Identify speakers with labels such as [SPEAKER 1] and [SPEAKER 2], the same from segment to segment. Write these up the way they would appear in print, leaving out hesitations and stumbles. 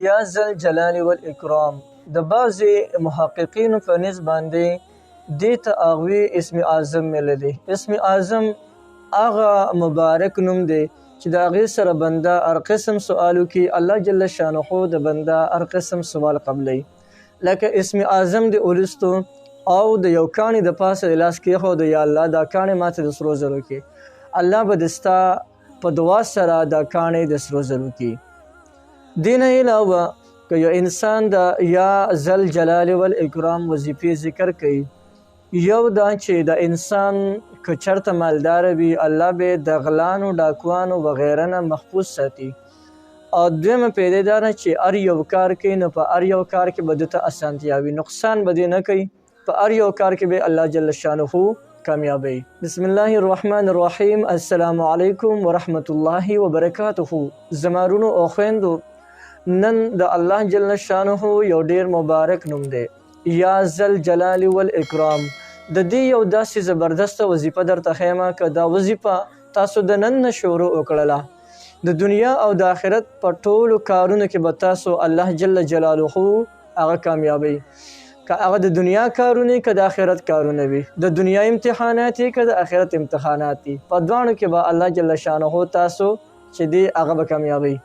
[SPEAKER 1] یا ذل جلال والاکرام د بعضې محققینو په نسب باندې دې ته هغوی اسم اعظم ویلی دی. اسم اعظم هغه مبارک نوم دی چې د هغې سره بنده هر قسم سوال وکړي، الله جل شانه د بنده هر قسم سوال قبلوي. لکه اسم اعظم د ولستو او د یو کاڼي د پاسه د لاس کېښود، یا الله دا کاڼی ماته د سرو زرو کې، الله به د ستا په دعا سره دا کاڼی د سرو زرو کې. دې نه علاوه که یو انسان د یا ذل جلال والاکرام وظیفې ذکر کوي، یو دا چې د انسان که چېرته مالدار وي، الله به د غلانو، ډاکوانو وغیره نه محفوظ ساتي. او دویمه پیدا دا ده چې هر یو کار کوي نو په هر یو کار کې به ده ته اسانتیا وي، نقصان به دې نه کوي، په هر یو کار کې به الله جل شانه کامیابی. بسم الله الرحمن الرحیم. السلام علیکم ورحمت الله وبرکاته. زمارونو او خویندو، نن د الله جل شانه یو ډیر مبارک نوم دی، یا ذل جلال والاکرام. د دې یو داسې زبردسته وظیفه درته ښیم که دا وظیفه تاسو د نن نه شروع وکړله، د دنیا او د آخرت په ټولو کارونو کې به تاسو الله جل جلاله هغه کامیابی. که هغه د دنیا کارونه که د آخرت کارونه وي، د دنیا امتحانات که د آخرت امتحانات دي، په دواړو کې به الله جل شانه تاسو چې دی هغه به کامیابی.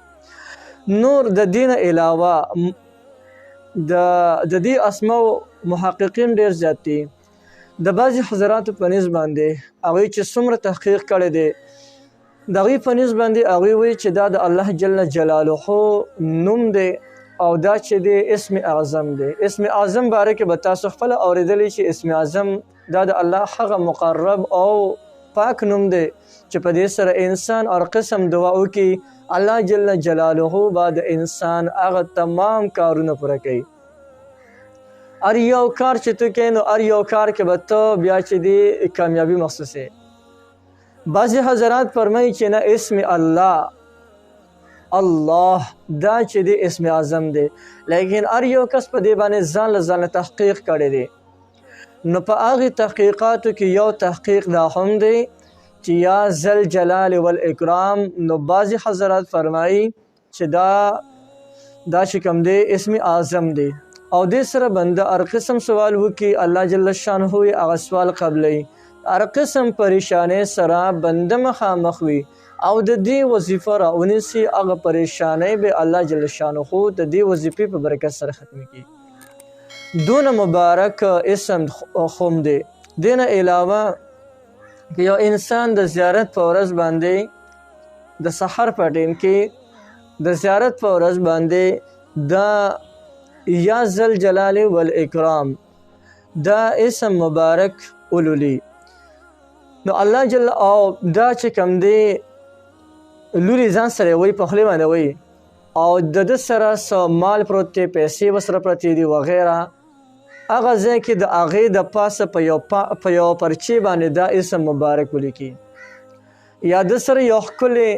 [SPEAKER 1] نور د دې نه علاوه د دې اسماء محققین ډیر زیات دي. د بعضې حضراتو په نسب باندې هغوی چې څومره تحقیق کړی دی، د هغوی په نسب باندې هغوی وایي چې دا د الله جل جلاله نوم دی او دا چې دی اسم اعظم دی. اسم اعظم باره کې به تاسو خپله اورېدلی چې اسم اعظم دا د الله هغه مقرب او پاک نوم دی چې په دې سره انسان هر قسم دعا وکړي، الله جل جلاله به د انسان هغه تمام کارونه پوره کوي. هر یو کار چې تو کوې نو هر یو کار کې به ته بیا چې دی کامیابي محسوسې. بعضې حضرات فرمایي چې نه، اسم الله دا چې دی اسم اعظم دی، لیکن هر یو کس په دې باندې ځان له ځانه تحقیق کړی دی. نو په هغې تحقیقاتو کې یو تحقیق دا هم دی چې یا ذل جلال والاکرام، نو بعضې حضرات فرمایي چې دا چې کوم دی اسم اعظم دی او دې سره بنده هر قسم سوال وکړي، الله جل شانه یې هغه سوال قبلوي. هر قسم پریشانۍ سره بنده مخامخ وي او د دې وظیفه راونیسي، هغه پریشانۍ به الله جل شانه د دې وظیفې په برکت سره ختمې کړي. دونه مبارک اسم خوم دی. دې نه علاوه که یو انسان د زیارت په ورځ باندې د سحر په ټیم کې د زیارت په ورځ باندې دا یا ذل جلال والاکرام دا اسم مبارک ولولي، نو الله جل او دا چې کوم دی لوري ځان سره وایي، په خولې باندې وایي، او د ده سره څه مال پروت دی، پیسې ورسره پرتې دي وغیره، هغه ځای کې د هغې د پاسه په یو پرچې باندې دا اسم مبارک ولیکي، یا د سره یو ښکلی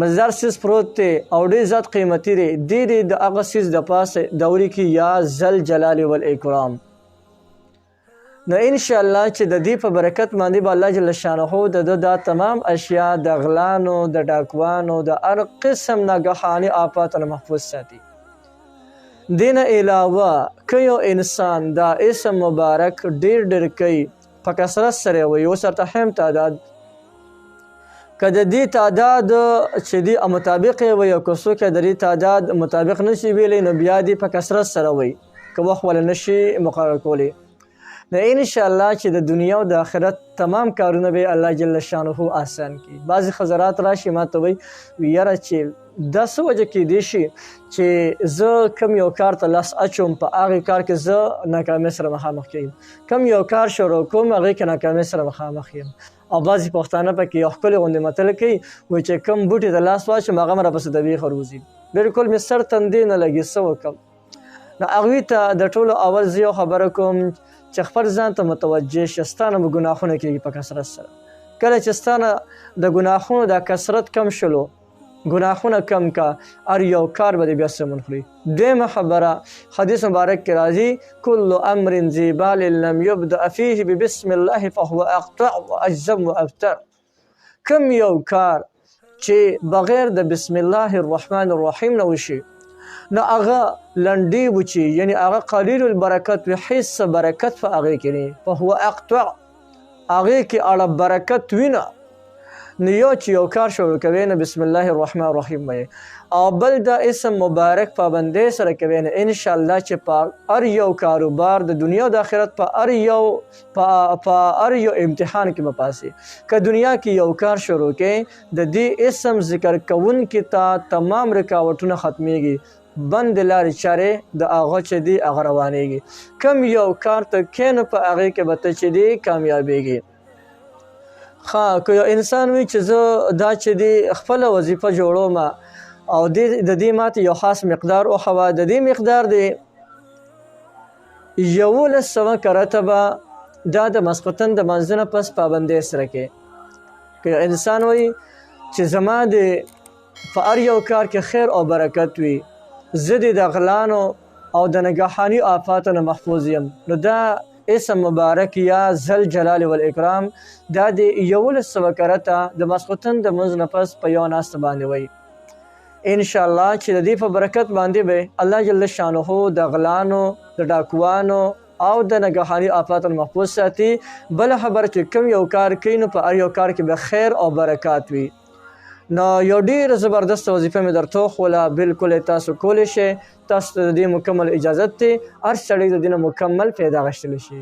[SPEAKER 1] مزدار سیز پروت دی او ډېر زیات قیمتي دی، دې د هغه سیز د پاسه دا ولیکي یا ذل جلال والاکرام. نو انشاءالله چې د دې په برکت باندې به الله جل شانه د ده دا تمام اشیا د غلانو، د ډاکوانو، د هر قسم ناګهاني آفاتو نه محفوظ ساتي. دې نه علاوه که یو انسان دا اسم مبارک ډېر کوي، په کثرت سره یې وایي، اوس ورته ښیم تعداد، که د دې تعداد چې دی مطابق یې وایي او که څوک د دې تعداد مطابق نشي ویلی نو بیا دې په کثرت سره وایي، که وخت ولې نشي مقرر کولی. نو انشاءالله چې د دنیا او د آخرت تمام کارونه به الله جل شانه آسان کړي. بعضې حضرات راشي ما ته وایي یاره چې دا څه وجه کیدی شي چې زه کم یو کار ته لاس اچوم، په هغې کار کې زه ناکامۍ سره مخامخ کېږم، کم یو کار شروع کوم هغې کې ناکامۍ سره مخامخ یم. او بعضې پښتانه پکې یو ښکلې غوندې متل کوي، وایي چې کم بوټي ته لاس واچوم هغه مې راپسې د بیخ وروځي. بلکل مې سر تندې نه لګي، څه وکړم؟ نو هغوی ته د ټولو اول زه یو خبره کوم چې خپل ځان ته متوجه شه، ستا نه به ګناهونه کېږي په کثرت سره. کله چې ستا نه د ګناهونو دا کثرت کم شلو، ګناهونه کم کا، هر یو کار به دې بیا سمون خوري. دویمه خبره حدیث مبارک کې راځي، کل امر ذی بال لم یبدأ فیه ببسم الله فهو اقطع واجزم وابتر. کم یو کار چې بغیر د بسم الله الرحمن الرحیم نه وشي، نو هغه لنډې وچې یعنې هغه قلیل البرکت وي، هېڅ برکت په هغې کې نه وي. فهو اقطع، هغې کې اړه برکت وي نه. نو یو چې یو کار شروع کوې نو بسم الله الرحمن الرحیم وایې، او بل دا اسم مبارک پابندۍ سره کوې نو انشاءالله چې په هر یو کاروبار د دنیا او د آخرت په هر یو امتحان کې به پاسې. که دنیا کې یو کار شروع کوې د دې اسم ذکر کوونکي ته تمام رکاوټونه ختمیږي، بند لارې چارې د هغه چې دی هغه روانېږي. کم یو کار ته کې نو په هغې کې به ته چې دی کامیابېږي. که یو انسان وي چې زه دا چې دی خپله وظیفه جوړوم او د دې ماته یو خاص مقدار وښوه، د دې مقدار دی 1100 کرتبه دا د ماسخوتن د لمانځه نه پس پابندۍ سره کې. که یو انسان وي چې زما د په هر یو کار کې خیر او برکت وي، زه د غلانو او د نګهاني آفاتو نه محفوظ یم، نو دا اسم مبارک یا ذل جلال والاکرام دا د 1100 کرته د ماسخوتن د لمونځ نه پس په یو ناسته باندې وایي. انشاءالله چې د دې په برکت باندې به الله جل شانه د غلانو، د ډاکوانو او د نګهاني آفاتو نه محفوظ ساتي. بله خبره چې کوم یو کار کوي نو په هر یو کار کې به خیر او برکات وي. نو یو ډېره زبردسته وظیفه مې درته وښوله، بلکل تاسو کولی شئ، تاسو ته د دې مکمل اجازت دی، هر سړی د دې نه مکمل فایده اخیستلی شي.